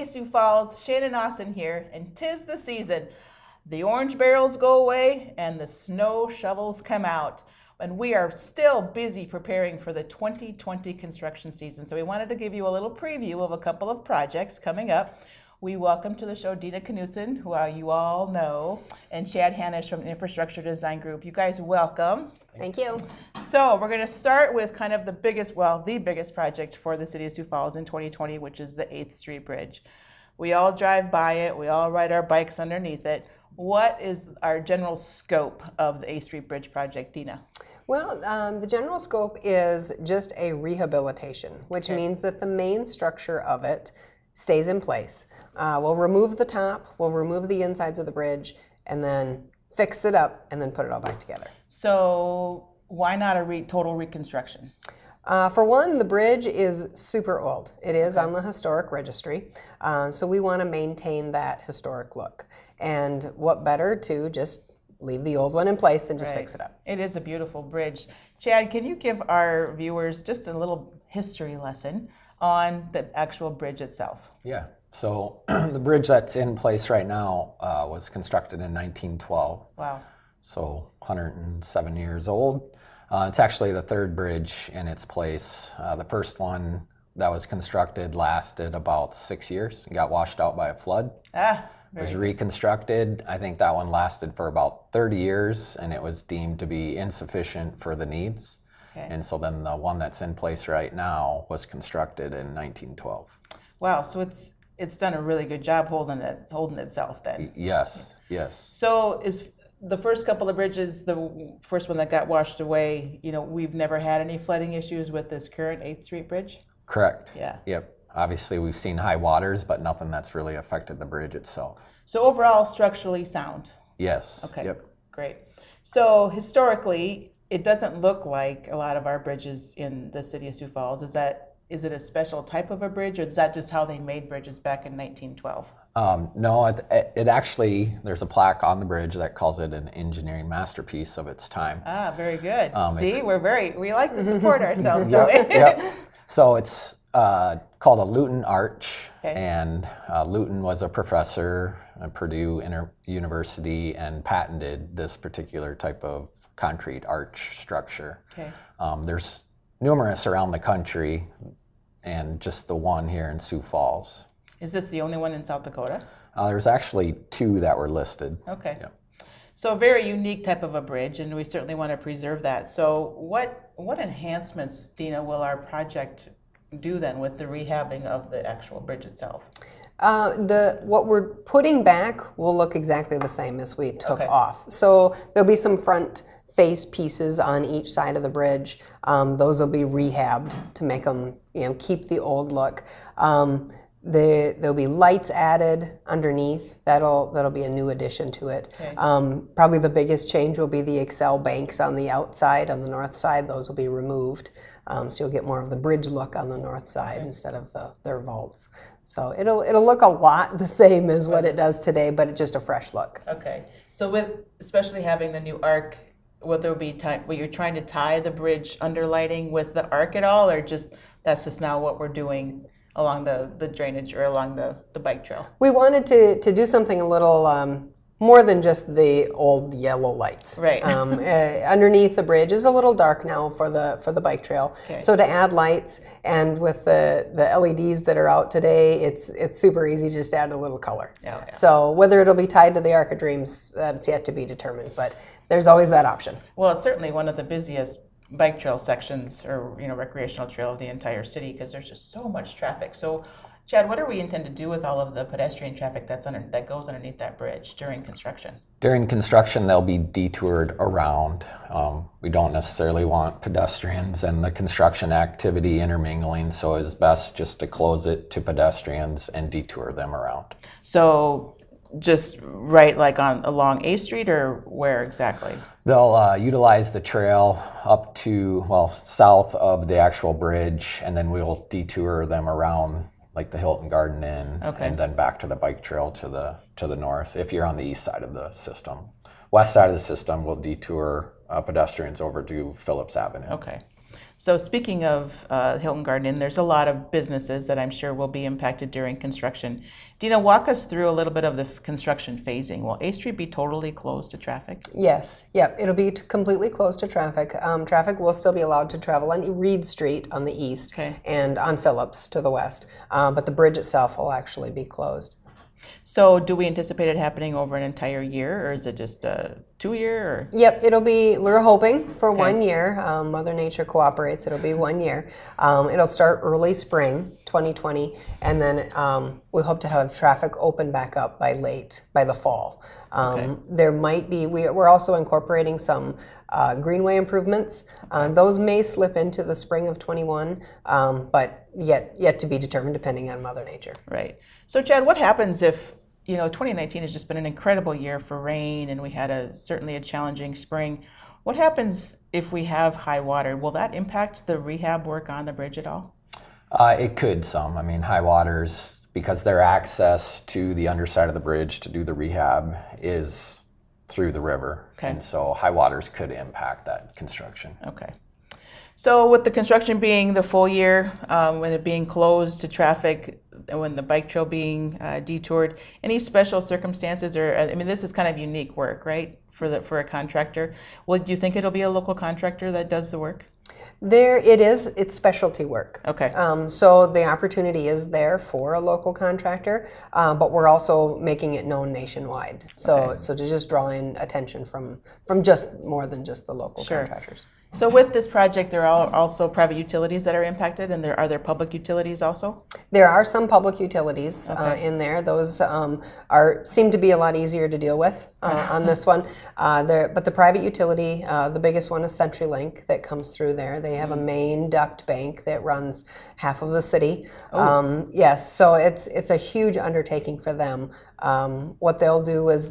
Hey Sioux Falls, Shannon Austin here, and 'tis the season. The orange barrels go away and the snow shovels come out. And we are still busy preparing for the 2020 construction season. So we wanted to give you a little preview of a couple of projects coming up. We welcome to the show Dina Knutson, who you all know, and Chad Hanish from Infrastructure Design Group. You guys welcome. Thank you. So we're going to start with kind of the biggest project for the city of Sioux Falls in 2020, which is the 8th Street Bridge. We all drive by it. We all ride our bikes underneath it. What is our general scope of the 8th Street Bridge project, Dina? Well, the general scope is just a rehabilitation, which means that the main structure of it stays in place. We'll remove the top, we'll remove the insides of the bridge, and then fix it up, and then put it all back together. So why not a total reconstruction? For one, the bridge is super old. It is on the historic registry, so we want to maintain that historic look. And what better to just leave the old one in place and just fix it up. It is a beautiful bridge. Chad, can you give our viewers just a little history lesson on the actual bridge itself? Yeah, so the bridge that's in place right now was constructed in 1912. Wow. So 107 years old. It's actually the third bridge in its place. The first one that was constructed lasted about 6 years and got washed out by a flood. It was reconstructed. I think that one lasted for about 30 years and it was deemed to be insufficient for the needs. Okay. And so then the one that's in place right now was constructed in 1912. Wow, so it's done a really good job holding itself then. Yes, yes. So is the first couple of bridges, the first one that got washed away, we've never had any flooding issues with this current 8th Street Bridge? Correct. Yeah. Yep. Obviously, we've seen high waters, but nothing that's really affected the bridge itself. So overall, structurally sound? Yes. Okay, yep. Great. So historically, it doesn't look like a lot of our bridges in the city of Sioux Falls. Is it a special type of a bridge, or is that just how they made bridges back in 1912? No, it actually, there's a plaque on the bridge that calls it an engineering masterpiece of its time. Ah, very good. See, we like to support ourselves, don't we? Yep. So it's called a Luton arch, and Luton was a professor at Purdue University and patented this particular type of concrete arch structure. Okay. There's numerous around the country, and just the one here in Sioux Falls. Is this the only one in South Dakota? There's actually 2 that were listed. Okay. Yep. So a very unique type of a bridge, and we certainly want to preserve that. So what enhancements, Dina, will our project do then with the rehabbing of the actual bridge itself? What we're putting back will look exactly the same as we took off. So there'll be some front face pieces on each side of the bridge. Those will be rehabbed to make them, keep the old look. There'll be lights added underneath. That'll be a new addition to it. Okay. Probably the biggest change will be the Excel banks on the outside, on the north side. Those will be removed. So you'll get more of the bridge look on the north side instead of their vaults. So it'll look a lot the same as what it does today, but it's just a fresh look. Okay. So with especially having the new arc, will there be time where you're trying to tie the bridge underlighting with the arc at all, or that's just now what we're doing along the drainage or along the bike trail? We wanted to do something a little more than just the old yellow lights. Right. Underneath the bridge is a little dark now for the bike trail. Okay. So to add lights, and with the LEDs that are out today, it's super easy to just add a little color. Yeah. So whether it'll be tied to the Arc of Dreams, that's yet to be determined, but there's always that option. Well, it's certainly one of the busiest bike trail sections or recreational trail of the entire city because there's just so much traffic. So Chad, what do we intend to do with all of the pedestrian traffic that goes underneath that bridge during construction? During construction, they'll be detoured around. We don't necessarily want pedestrians and the construction activity intermingling, so it's best just to close it to pedestrians and detour them around. So just right along A Street, or where exactly? They'll utilize the trail up to, south of the actual bridge, and then we'll detour them around like the Hilton Garden Inn, and then back to the bike trail to the north, if you're on the east side of the system. West side of the system will detour pedestrians over to Phillips Avenue. Okay. So speaking of Hilton Garden Inn, there's a lot of businesses that I'm sure will be impacted during construction. Dina, walk us through a little bit of the construction phasing. Will A Street be totally closed to traffic? Yes, yep, it'll be completely closed to traffic. Traffic will still be allowed to travel on Reed Street on the east and on Phillips to the west, but the bridge itself will actually be closed. So do we anticipate it happening over an entire year, or is it just a 2-year? Or? Yep, we're hoping for 1 year. Mother Nature cooperates, it'll be 1 year. It'll start early spring 2020, and then we hope to have traffic open back up by the fall. There might be, we're also incorporating some greenway improvements. Those may slip into the spring of 21, but yet to be determined depending on Mother Nature. Right. So Chad, what happens if, 2019 has just been an incredible year for rain, and we had certainly a challenging spring. What happens if we have high water? Will that impact the rehab work on the bridge at all? It could some. I mean, high waters, because their access to the underside of the bridge to do the rehab is through the river. And so high waters could impact that construction. Okay. So with the construction being the full year, when it being closed to traffic, and when the bike trail being detoured, any special circumstances, or this is kind of unique work, right, for a contractor? Well, do you think it'll be a local contractor that does the work? It's specialty work. Okay. So the opportunity is there for a local contractor, but we're also making it known nationwide. So to just draw in attention from just more than just the local contractors. So with this project, there are also private utilities that are impacted, and are there public utilities also? There are some public utilities in there. Those seem to be a lot easier to deal with on this one. But the private utility, the biggest one is CenturyLink that comes through there. They have a main duct bank that runs half of the city. Yes, so it's a huge undertaking for them. What they'll do is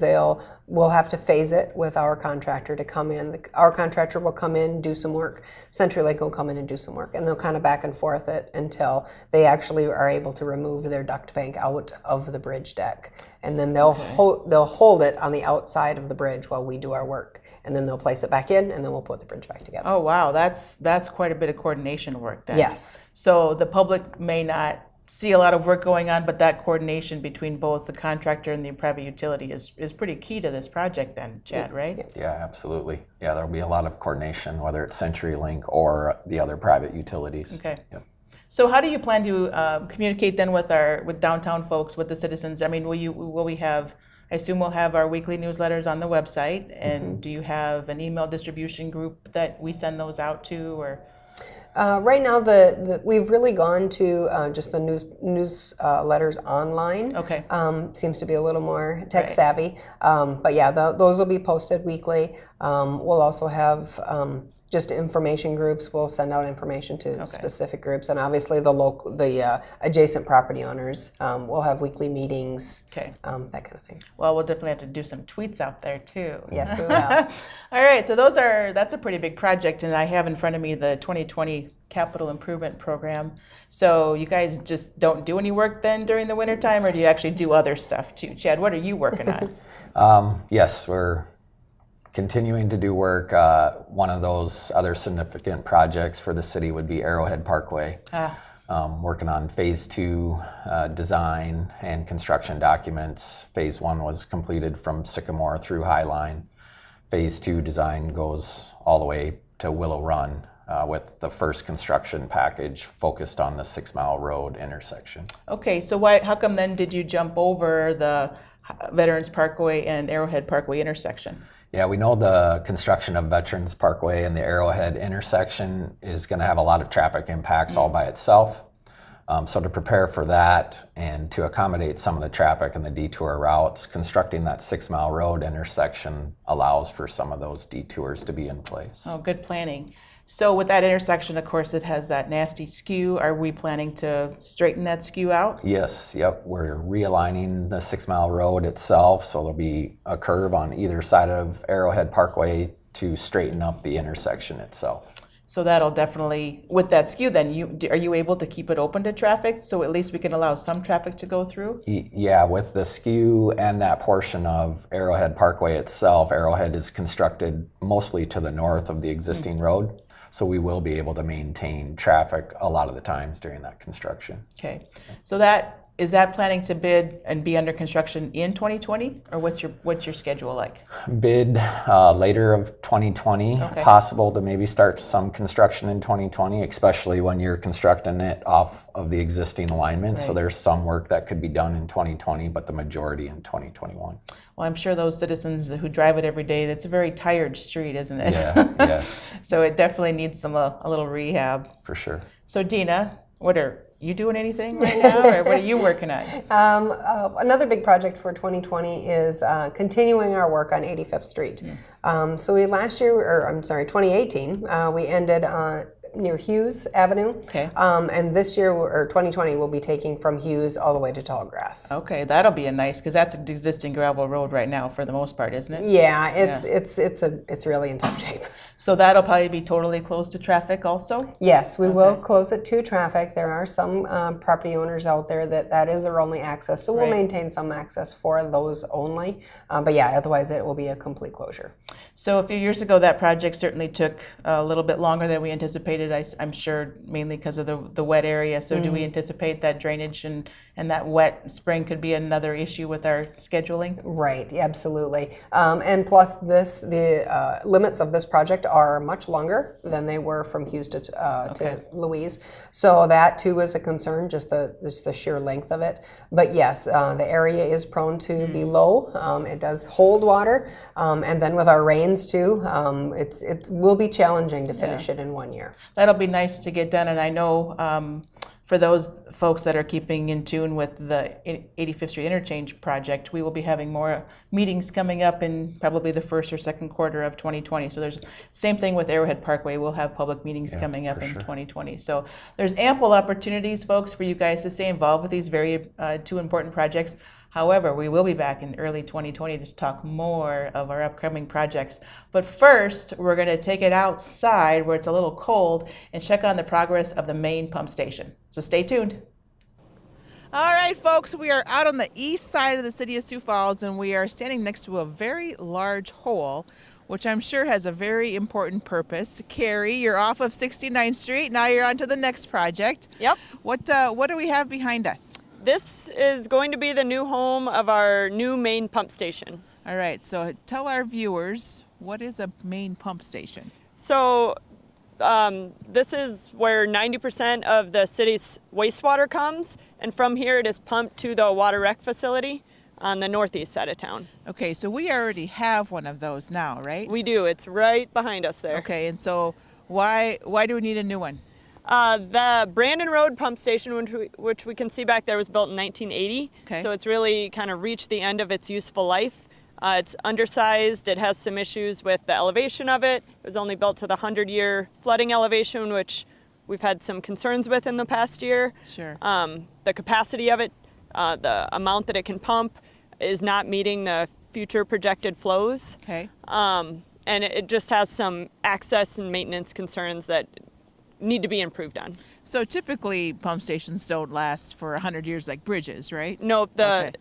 we'll have to phase it with our contractor to come in. Our contractor will come in, do some work. CenturyLink will come in and do some work, and they'll kind of back and forth it until they actually are able to remove their duct bank out of the bridge deck, and then they'll hold it on the outside of the bridge while we do our work, and then they'll place it back in, and then we'll put the bridge back together. Oh wow, that's quite a bit of coordination work then. Yes. So the public may not see a lot of work going on, but that coordination between both the contractor and the private utility is pretty key to this project then, Chad, right? Yeah, absolutely. Yeah, there'll be a lot of coordination, whether it's CenturyLink or the other private utilities. Okay. Yep. So how do you plan to communicate then with downtown folks, with the citizens? I mean, I assume we'll have our weekly newsletters on the website, and do you have an email distribution group that we send those out to, or? Right now, we've really gone to just the newsletters online. Okay. Seems to be a little more tech savvy. But yeah, those will be posted weekly. We'll also have just information groups. We'll send out information to specific groups, and obviously the adjacent property owners. We'll have weekly meetings. Okay. That kind of thing. Well, we'll definitely have to do some tweets out there too. Yes, we will. All right. So that's a pretty big project, and I have in front of me the 2020 Capital Improvement Program. So you guys just don't do any work then during the wintertime, or do you actually do other stuff too? Chad, what are you working on? Yes, we're continuing to do work. One of those other significant projects for the city would be Arrowhead Parkway. Working on phase 2 design and construction documents. Phase 1 was completed from Sycamore through Highline. Phase 2 design goes all the way to Willow Run, with the first construction package focused on the 6 Mile Road intersection. Okay, so how come then did you jump over the Veterans Parkway and Arrowhead Parkway intersection? Yeah, we know the construction of Veterans Parkway and the Arrowhead intersection is going to have a lot of traffic impacts all by itself. So to prepare for that and to accommodate some of the traffic and the detour routes, constructing that 6 Mile Road intersection allows for some of those detours to be in place. Oh, good planning. So with that intersection, of course, it has that nasty skew. Are we planning to straighten that skew out? Yes, yep. We're realigning the 6 Mile Road itself, so there'll be a curve on either side of Arrowhead Parkway to straighten up the intersection itself. So that'll definitely, with that skew then, are you able to keep it open to traffic so at least we can allow some traffic to go through? Yeah, with the skew and that portion of Arrowhead Parkway itself, Arrowhead is constructed mostly to the north of the existing road. So we will be able to maintain traffic a lot of the times during that construction. Okay, so is that planning to bid and be under construction in 2020, or what's your schedule like? Bid later of 2020, Okay. possible to maybe start some construction in 2020, especially when you're constructing it off of the existing alignment. So Right. there's some work that could be done in 2020, but the majority in 2021. Well, I'm sure those citizens who drive it every day, that's a very tired street, isn't it? Yeah, yes, So it definitely needs a little rehab. for sure. So Dina, what are you doing anything right now, or what are you working on? Another big project for 2020 is continuing our work on 85th Street. So 2018, we ended near Hughes Avenue. Okay. And this year, or 2020, we'll be taking from Hughes all the way to Tallgrass. Okay, that'll be because that's an existing gravel road right now for the most part, isn't it? Yeah, it's really in tough shape. So that'll probably be totally closed to traffic also? Yes, we will close it to traffic. There are some property owners out there that is their only access, so we'll Right. maintain some access for those only. But yeah, otherwise it will be a complete closure. So a few years ago, that project certainly took a little bit longer than we anticipated, I'm sure, mainly because of the wet area. So do we anticipate that drainage and that wet spring could be another issue with our scheduling? Right, absolutely. And plus the limits of this project are much longer than they were from Hughes to Louise. So that too is a concern, just the sheer length of it. But yes, the area is prone to be low. It does hold water. And then with our rains too, it will be challenging to finish it in 1 year. That'll be nice to get done, and I know for those folks that are keeping in tune with the 85th Street Interchange project, we will be having more meetings coming up in probably the first or second quarter of 2020. So there's same thing with Arrowhead Parkway. We'll have public meetings coming up in 2020. So there's ample opportunities, folks, for you guys to stay involved with these very two important projects. However, we will be back in early 2020 to talk more of our upcoming projects. But first, we're going to take it outside where it's a little cold and check on the progress of the main pump station. So stay tuned. All right, folks, we are out on the east side of the city of Sioux Falls, and we are standing next to a very large hole, which I'm sure has a very important purpose. Carrie, you're off of 69th Street. Now you're on to the next project. Yep. What do we have behind us? This is going to be the new home of our new main pump station. All right, so tell our viewers, what is a main pump station? So this is where 90% of the city's wastewater comes, and from here it is pumped to the water rec facility on the northeast side of town. Okay, so we already have one of those now, right? We do. It's right behind us there. Okay, and so why do we need a new one? The Brandon Road pump station, which we can see back there, was built in 1980. Okay. So it's really kind of reached the end of its useful life. It's undersized. It has some issues with the elevation of it. It was only built to the 100-year flooding elevation, which we've had some concerns with in the past year. Sure. The capacity of it, the amount that it can pump, is not meeting the future projected flows. Okay. And it just has some access and maintenance concerns that need to be improved on. So typically pump stations don't last for 100 years like bridges, right? No, Okay.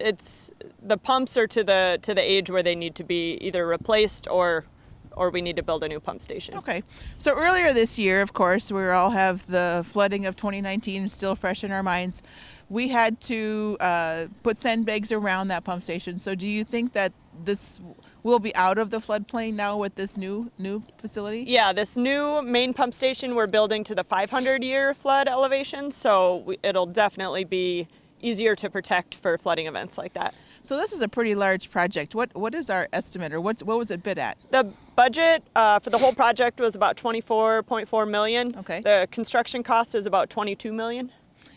the pumps are to the age where they need to be either replaced or we need to build a new pump station. Okay. So earlier this year, of course, we all have the flooding of 2019 still fresh in our minds. We had to put sandbags around that pump station. So do you think that this will be out of the floodplain now with this new facility? Yeah, this new main pump station we're building to the 500-year flood elevation, so it'll definitely be easier to protect for flooding events like that. So this is a pretty large project. What is our estimate, or what was it bid at? The budget for the whole project was about $24.4 million. Okay. The construction cost is about $22 million.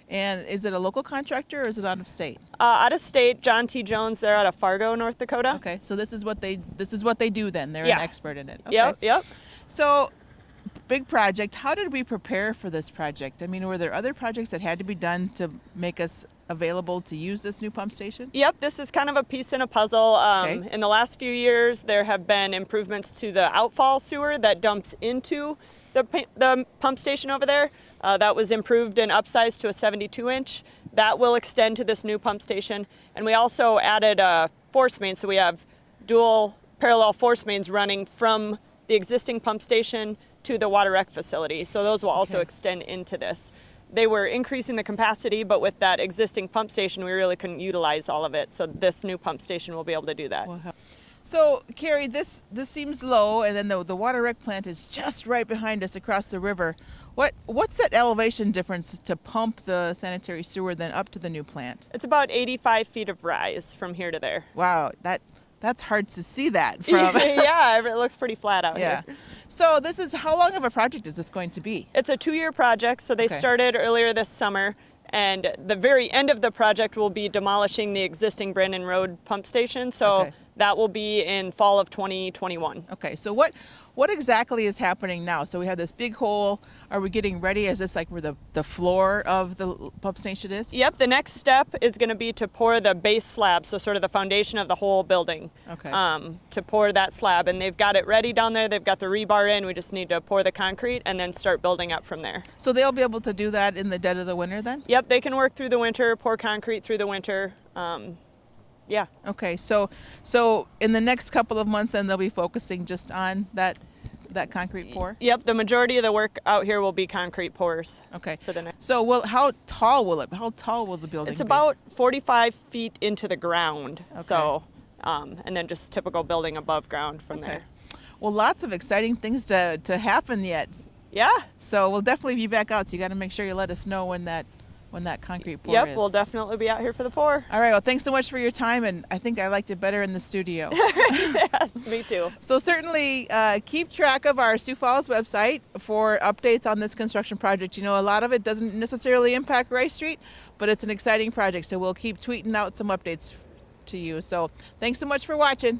And is it a local contractor or is it out of state? Out of state, John T. Jones. They're out of Fargo, North Dakota. Okay, so this is what they do then. They're Yeah. an expert in it. Okay. Yep. So, big project. How did we prepare for this project? I mean, were there other projects that had to be done to make us available to use this new pump station? Yep, this is kind of a piece in a puzzle. Okay. In the last few years, there have been improvements to the outfall sewer that dumps into the pump station over there. That was improved and upsized to a 72-inch. That will extend to this new pump station. And we also added a force main, so we have dual parallel force mains running from the existing pump station to the water rec facility. So those will also Okay. extend into this. They were increasing the capacity, but with that existing pump station, we really couldn't utilize all of it. So this new pump station will be able to do that. So, Carrie, this seems low, and then the water rec plant is just right behind us across the river. What's that elevation difference to pump the sanitary sewer then up to the new plant? It's about 85 feet of rise from here to there. Wow, that's hard to see that from. Yeah, it looks pretty flat out Yeah. here. So how long of a project is this going to be? It's a 2-year project, so they Okay. started earlier this summer, and the very end of the project will be demolishing the existing Brandon Road pump station. So Okay. that will be in fall of 2021. Okay, so what exactly is happening now? So we have this big hole. Are we getting ready? Is this like where the floor of the pump station is? Yep, the next step is going to be to pour the base slab, so sort of the foundation of the whole building. Okay. To pour that slab, and they've got it ready down there. They've got the rebar in. We just need to pour the concrete and then start building up from there. So they'll be able to do that in the dead of the winter then? Yep, they can work through the winter, pour concrete through the winter. Yeah. Okay, so in the next couple of months then they'll be focusing just on that concrete pour? Yep, the majority of the work out here will be concrete pours. Okay. For the next. So how tall will the building It's be? about 45 feet into the ground. Okay. So, and then just typical building above ground from Okay. there. Well, lots of exciting things to happen yet. Yeah. So we'll definitely be back out. So you got to make sure you let us know when that concrete pour Yep, is. we'll definitely be out here for the pour. All right. Well, thanks so much for your time, and I think I liked it better in the studio. Yes, me too. So certainly keep track of our Sioux Falls website for updates on this construction project. You know, a lot of it doesn't necessarily impact Rice Street, but it's an exciting project. So we'll keep tweeting out some updates to you. So thanks so much for watching.